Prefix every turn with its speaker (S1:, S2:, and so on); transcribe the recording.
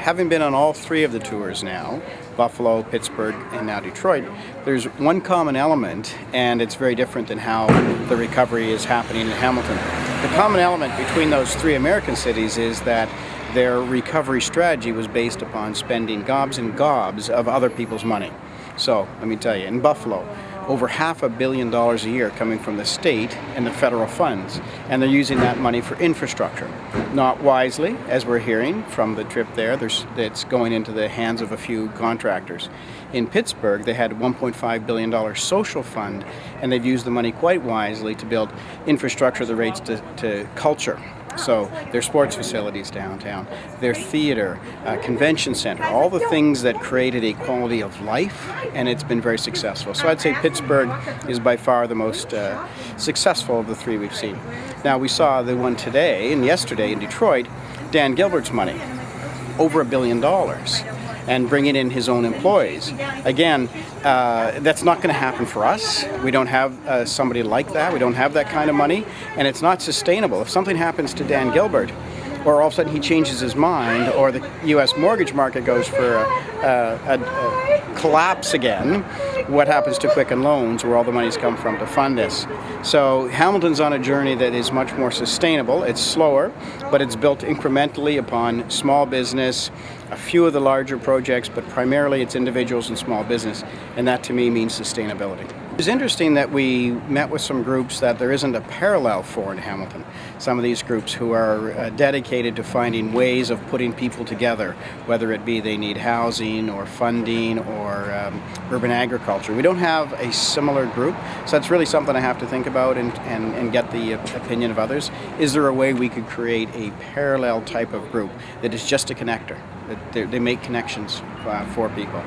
S1: having been on all three of the tours now, Buffalo, Pittsburgh, and now Detroit, there's one common element, and it's very different than how the recovery is happening in Hamilton. The common element between those three American cities is that their recovery strategy was based upon spending gobs and gobs of other people's money. So, let me tell you, in Buffalo, over $500 million a year coming from the state and the federal funds, and they're using that money for infrastructure. Not wisely, as we're hearing from the trip there, it's going into the hands of a few contractors. In Pittsburgh, they had a $1.5 billion social fund, and they've used the money quite wisely to build infrastructure that relates to culture. So their sports facilities downtown, their theater, convention center, all the things that created a quality of life, and it's been very successful. So I'd say Pittsburgh is by far the most successful of the three we've seen. Now we saw the one today and yesterday in Detroit, Dan Gilbert's money, over $1 billion. And bringing in his own employees. Again, that's not going to happen for us. We don't have somebody like that. We don't have that kind of money, and it's not sustainable. If something happens to Dan Gilbert, or all of a sudden he changes his mind, or the U.S. mortgage market goes for a collapse again, what happens to Quicken Loans, where all the money's come from to fund this? So Hamilton's on a journey that is much more sustainable. It's slower, but it's built incrementally upon small business, a few of the larger projects, but primarily it's individuals and small business, and that to me means sustainability. It's interesting that we met with some groups that there isn't a parallel for in Hamilton. Some of these groups who are dedicated to finding ways of putting people together, whether it be they need housing or funding or urban agriculture. We don't have a similar group, so that's really something I have to think about and get the opinion of others. Is there a way we could create a parallel type of group that is just a connector? They make connections for people?